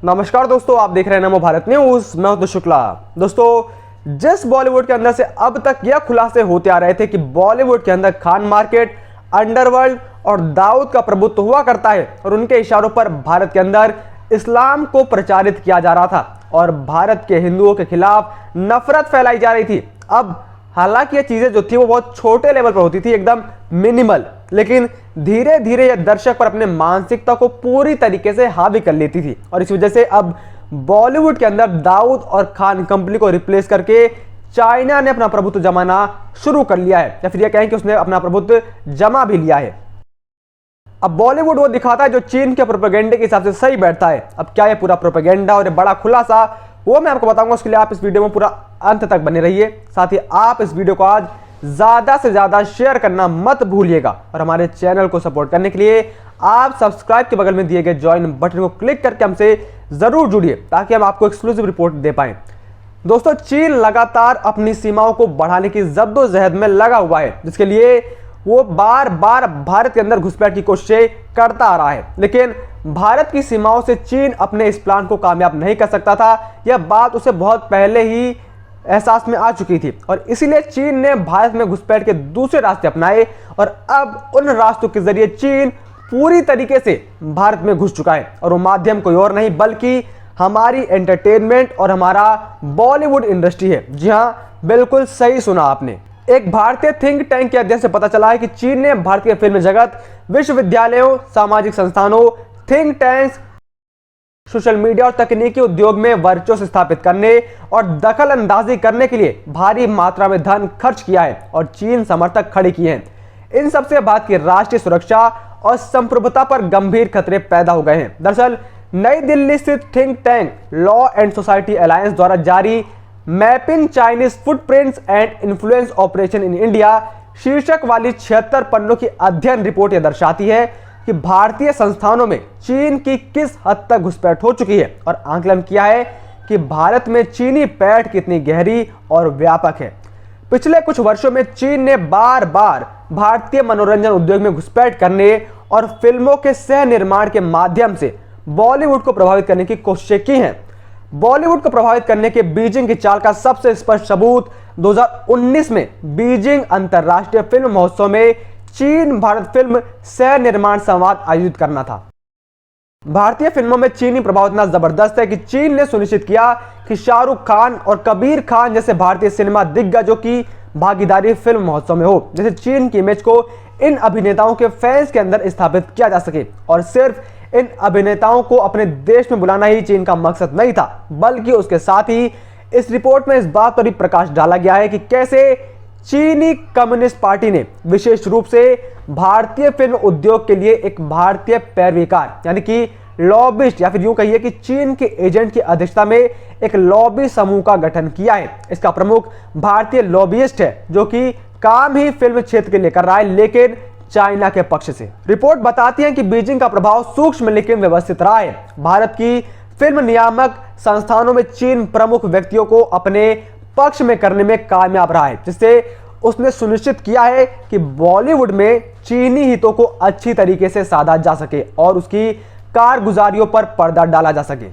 नमस्कार दोस्तों, आप देख रहे हैं नमो भारत न्यूज। मैं हूं शुक्ला। दोस्तों, जिस बॉलीवुड के अंदर से अब तक यह खुलासे होते आ रहे थे कि बॉलीवुड के अंदर खान मार्केट, अंडरवर्ल्ड और दाऊद का प्रभुत्व हुआ करता है और उनके इशारों पर भारत के अंदर इस्लाम को प्रचारित किया जा रहा था और भारत के हिंदुओं के खिलाफ नफरत फैलाई जा रही थी। अब हालांकि ये चीजें जो थी वो बहुत छोटे लेवल पर होती थी, एकदम मिनिमल, लेकिन धीरे धीरे यह दर्शक पर अपने मानसिकता को पूरी तरीके से हावी कर लेती थी और इस वजह से अब बॉलीवुड के अंदर दाऊद और खान कंपनी को रिप्लेस करके चाइना ने अपना प्रभुत्व जमाना शुरू कर लिया है, या फिर यह कहें कि उसने अपना प्रभुत्व जमा भी लिया है। अब बॉलीवुड वो दिखाता है जो चीन के प्रोपेगेंडे के हिसाब से सही बैठता है। अब क्या ये पूरा प्रोपेगेंडा और ये बड़ा खुलासा, वो मैं आपको बताऊंगा। उसके लिए आप इस वीडियो में पूरा अंत तक बने रहिए। साथ ही आप इस वीडियो को आज ज्यादा से ज्यादा शेयर करना मत भूलिएगा और हमारे चैनल को सपोर्ट करने के लिए आप सब्सक्राइब के बगल में दिए गए ज्वाइन बटन को क्लिक करके हमसे जरूर जुड़िए ताकि हम आपको एक्सक्लूसिव रिपोर्ट दे पाएं। दोस्तों, चीन लगातार अपनी सीमाओं को बढ़ाने की जद्दोजहद में लगा हुआ है, जिसके लिए वो बार बार भारत के अंदर घुसपैठ की कोशिशें करता आ रहा है, लेकिन भारत की सीमाओं से चीन अपने इस प्लान को कामयाब नहीं कर सकता था। यह बात उसे बहुत पहले ही एहसास में आ चुकी थी और इसीलिए चीन ने भारत में घुसपैठ के दूसरे रास्ते अपनाए और अब उन रास्तों के जरिए चीन पूरी तरीके से भारत में घुस चुका है और वो माध्यम कोई और नहीं बल्कि हमारी एंटरटेनमेंट और हमारा बॉलीवुड इंडस्ट्री है। जी हाँ, बिल्कुल सही सुना आपने। एक भारतीय थिंक टैंक के अध्ययन से पता चला है कि चीन ने भारतीय फिल्म जगत, विश्वविद्यालयों, सामाजिक संस्थानों, थिंक टैंक्स, सोशल मीडिया और तकनीकी उद्योग में वर्चस्व स्थापित करने और दखल अंदाजी करने के लिए भारी मात्रा में धन खर्च किया है और चीन समर्थक खड़े किए हैं। इन सबसे भारत की राष्ट्रीय सुरक्षा और संप्रभुता पर गंभीर खतरे पैदा हो गए हैं। दरअसल नई दिल्ली स्थित think tank law and society alliance द्वारा जारी mapping Chinese footprints and influence operation in India शीर्षक वाली 76 पन्नों की अध्ययन रिपोर्ट यह दर्शाती है कि भारतीय संस्थानों में चीन की किस हद तक घुसपैठ हो चुकी है और आकलन किया है कि भारत में चीनी पैठ कितनी गहरी और व्यापक है। पिछले कुछ वर्षों में चीन ने बार बार भारतीय मनोरंजन उद्योग में घुसपैठ करने और फिल्मों के सह निर्माण के माध्यम से बॉलीवुड को प्रभावित करने की कोशिशें की हैं। बॉलीवुड को प्रभावित करने के बीजिंग की चाल का सबसे स्पष्ट सबूत 2019 में बीजिंग अंतरराष्ट्रीय फिल्म महोत्सव में चीन भारत फिल्म सह निर्माण संवाद आयोजित करना था। भारतीय फिल्मों में चीनी प्रभाव इतना जबरदस्त है कि चीन ने सुनिश्चित किया कि शाहरुख खान और कबीर खान जैसे भारतीय सिनेमा दिग्गजों की भागीदारी फिल्म महोत्सव में हो, जैसे चीन की इमेज को इन अभिनेताओं के फैंस के अंदर स्थापित किया जा सके। और सिर्फ इन अभिनेताओं को अपने देश में बुलाना ही चीन का मकसद नहीं था, बल्कि उसके साथ ही इस रिपोर्ट में इस बात पर भी प्रकाश डाला गया है कि कैसे चीनी कम्युनिस्ट पार्टी ने विशेष रूप से भारतीय फिल्म उद्योग के लिए एक भारतीय पैरवीकार यानी कि लॉबिस्ट या फिर यूं कहिए कि चीन के एजेंट की अध्यक्षता में एक लॉबी समूह का गठन किया है। इसका प्रमुख भारतीय लॉबिस्ट है जो कि काम ही फिल्म क्षेत्र के लिए कर रहा है, लेकिन चाइना के पक्ष से। रिपोर्ट बताती है कि बीजिंग का प्रभाव सूक्ष्म लेकिन व्यवस्थित रहा है। भारत की फिल्म नियामक संस्थानों में चीन प्रमुख व्यक्तियों को अपने पक्ष में करने में कामयाब रहा है, जिससे उसने सुनिश्चित किया है कि बॉलीवुड में चीनी हितों को अच्छी तरीके से साधा जा सके और उसकी कारगुजारियों पर पर्दा डाला जा सके।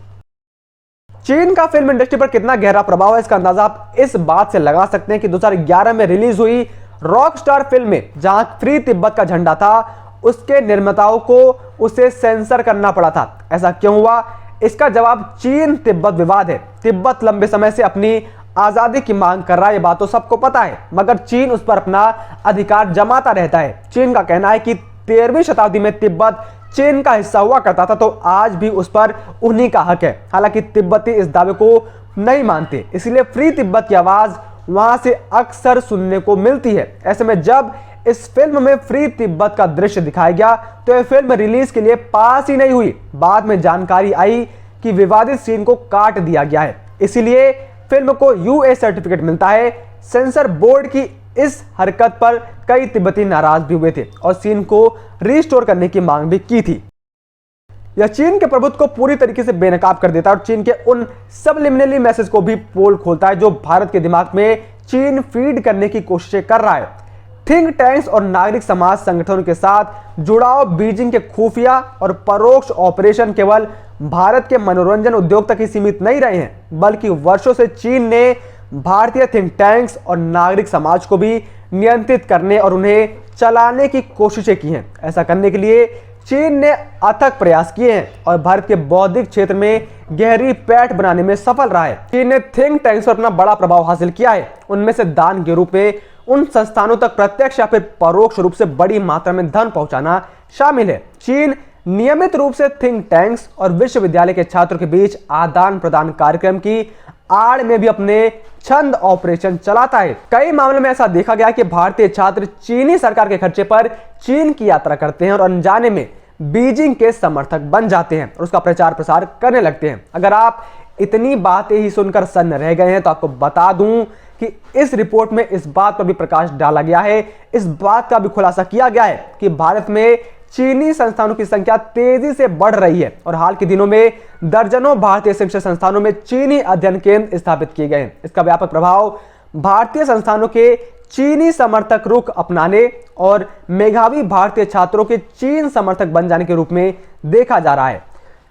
चीन का फिल्म इंडस्ट्री पर कितना गहरा प्रभाव है, इसका अंदाजा आप इस बात से लगा सकते हैं कि 2011 में रिलीज हुई रॉकस्टार फिल्म में जहां फ्री तिब्बत का झंडा था, उसके निर्माताओं को उसे सेंसर करना पड़ा था। ऐसा क्यों हुआ? इसका जवाब चीन तिब्बत विवाद है। तिब्बत लंबे समय से अपनी आजादी की मांग कर रहा है, ये बात तो सबको पता है, मगर चीन उस पर अपना अधिकार जमाता रहता है। चीन का कहना है कि 13वीं शताब्दी में तिब्बत चीन का हिस्सा हुआ करता था, तो आज भी उस पर उन्हीं का हक है। हालांकि तिब्बती इस दावे को नहीं मानते, इसलिए फ्री तिब्बत की आवाज वहां से अक्सर सुनने को मिलती है। ऐसे में जब इस फिल्म में फ्री तिब्बत का दृश्य दिखाया गया तो यह फिल्म रिलीज के लिए पास ही नहीं हुई। बाद में जानकारी आई कि विवादित सीन को काट दिया गया है, इसीलिए फिल्म को यूए सर्टिफिकेट मिलता है। सेंसर बोर्ड की इस हरकत पर कई तिब्बती नाराज भी हुए थे और सीन को रिस्टोर करने की मांग भी की थी। यह चीन के प्रभुत्व को पूरी तरीके से बेनकाब कर देता है और चीन के उन सबलिमिनली मैसेज को भी पोल खोलता है जो भारत के दिमाग में चीन फीड करने की कोशिशें कर रहा है। थिंक टैंक्स और नागरिक समाज संगठनों के साथ जुड़ाव बीजिंग के खुफिया और परोक्ष ऑपरेशन केवल भारत के मनोरंजन उद्योग तक ही सीमित नहीं रहे हैं, बल्कि वर्षों से चीन ने भारतीय थिंक टैंक्स और नागरिक समाज को भी नियंत्रित करने और उन्हें चलाने की कोशिशें की हैं। ऐसा करने के लिए चीन ने अथक प्रयास किए हैं और भारत के बौद्धिक क्षेत्र में गहरी पैठ बनाने में सफल रहा है। चीन ने थिंक टैंक्स पर अपना बड़ा प्रभाव हासिल किया है। उनमें से दान के रूप में उन संस्थानों तक प्रत्यक्ष या फिर परोक्ष रूप से बड़ी मात्रा में धन पहुंचाना शामिल है। चीन नियमित रूप से थिंक टैंक्स और विश्वविद्यालय के छात्रों के बीच आदान प्रदान कार्यक्रम की आड़ में भी अपने छंद ऑपरेशन चलाता है। कई मामलों में ऐसा देखा गया कि भारतीय छात्र चीनी सरकार के खर्चे पर चीन की यात्रा करते हैं और अनजाने में बीजिंग के समर्थक बन जाते हैं और उसका प्रचार प्रसार करने लगते हैं। अगर आप इतनी बातें ही सुनकर सन्न रह गए हैं तो आपको बता दूं कि इस रिपोर्ट में इस बात पर भी प्रकाश डाला गया है, इस बात का भी खुलासा किया गया है कि भारत में चीनी संस्थानों की संख्या तेजी से बढ़ रही है और हाल के दिनों में दर्जनों भारतीय शिक्षण संस्थानों में चीनी अध्ययन केंद्र स्थापित किए गए हैं। इसका व्यापक प्रभाव भारतीय संस्थानों के चीनी समर्थक रुख अपनाने और मेधावी भारतीय छात्रों के चीन समर्थक बन जाने के रूप में देखा जा रहा है।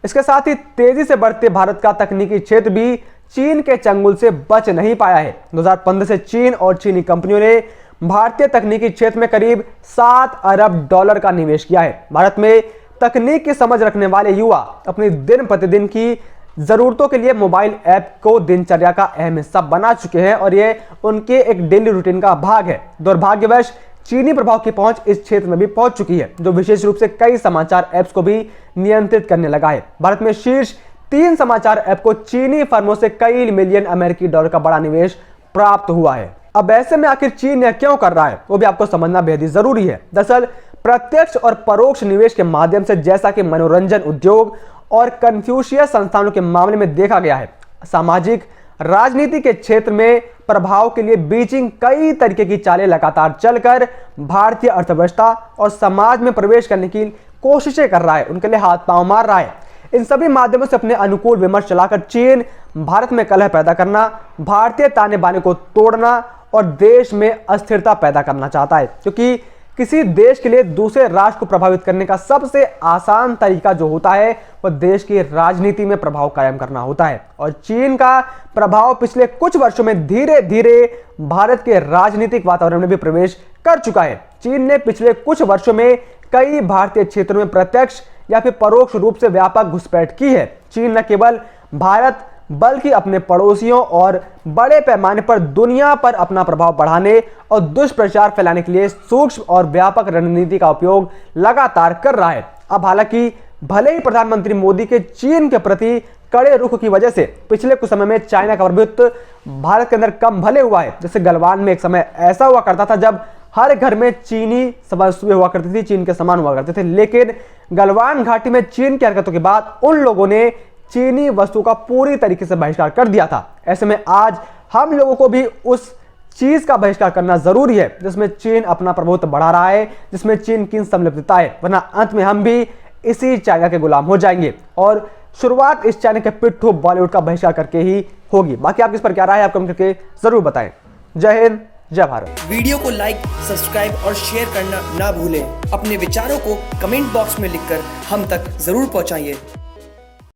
इसके साथ ही तेजी से बढ़ते भारत का तकनीकी क्षेत्र भी चीन के चंगुल से बच नहीं पाया है। 2015 से चीन और चीनी कंपनियों ने भारतीय तकनीकी क्षेत्र में करीब 7 अरब डॉलर का निवेश किया है। भारत में तकनीक की समझ रखने वाले युवा अपनी दिन प्रतिदिन की जरूरतों के लिए मोबाइल ऐप को दिनचर्या का अहम हिस्सा बना चुके हैं और ये उनके एक डेली रूटीन का भाग है। दुर्भाग्यवश चीनी प्रभाव की पहुंच इस क्षेत्र में भी पहुंच चुकी है, जो विशेष रूप से कई समाचार ऐप्स को भी नियंत्रित करने लगा है। भारत में शीर्ष 3 समाचार ऐप को चीनी फर्मों से कई मिलियन अमेरिकी डॉलर का बड़ा निवेश प्राप्त हुआ है। अब ऐसे में आखिर चीन यह क्यों कर रहा है, वो भी आपको समझना बेहद ही जरूरी है। दरअसल प्रत्यक्ष और परोक्ष निवेश के माध्यम से, जैसा कि मनोरंजन उद्योग और कन्फ्यूशियस संस्थानों के मामले में देखा गया है, सामाजिक राजनीति के क्षेत्र में प्रभाव के लिए बीजिंग कई तरीके की चालें लगातार चलकर भारतीय अर्थव्यवस्था और समाज में प्रवेश करने की कोशिशें कर रहा है, उनके लिए हाथ पांव मार रहा है। इन सभी माध्यमों से अपने अनुकूल विमर्श चलाकर चीन भारत में कलह पैदा करना, भारतीय ताने बाने को तोड़ना और देश में अस्थिरता पैदा करना चाहता है, क्योंकि किसी देश के लिए दूसरे राष्ट्र को प्रभावित करने का सबसे आसान तरीका जो होता है वह देश की राजनीति में प्रभाव कायम करना होता है। और चीन का प्रभाव पिछले कुछ वर्षों में धीरे धीरे भारत के राजनीतिक वातावरण में भी प्रवेश कर चुका है। चीन ने पिछले कुछ वर्षों में कई भारतीय क्षेत्रों में प्रत्यक्ष या फिर परोक्ष रूप से व्यापक घुसपैठ की है। चीन न केवल भारत बल्कि अपने पड़ोसियों और बड़े पैमाने पर दुनिया पर अपना प्रभाव बढ़ाने और दुष्प्रचार फैलाने के लिए सूक्ष्म और व्यापक रणनीति का उपयोग लगातार कर रहा है। अब हालांकि भले ही प्रधानमंत्री मोदी के चीन के प्रति कड़े रुख की वजह से पिछले कुछ समय में चाइना का प्रभुत्व भारत के अंदर कम भले हुआ है। जैसे गलवान में एक समय ऐसा हुआ करता था जब हर घर में चीनी वस्तुएं हुआ करती थी, चीन के सामान हुआ करते थे, लेकिन गलवान घाटी में चीन की हरकतों के बाद उन लोगों ने चीनी वस्तु का पूरी तरीके से बहिष्कार कर दिया था। ऐसे में आज हम लोगों को भी उस चीज का बहिष्कार करना जरूरी है जिसमें चीन अपना प्रभुत्व बढ़ा रहा है, जिसमें चीन की संलिप्तता है, वरना अंत में हम भी इसी चाइना के गुलाम हो जाएंगे और शुरुआत इस चाइना के पिट्ठू बॉलीवुड का बहिष्कार करके ही होगी। बाकी आप इस पर क्या राय है आप कमेंट करके जरूर बताएं। जय हिंद, जय भारत। वीडियो को लाइक, सब्सक्राइब और शेयर करना ना भूलें। अपने विचारों को कमेंट बॉक्स में लिखकर हम तक जरूर पहुंचाइए।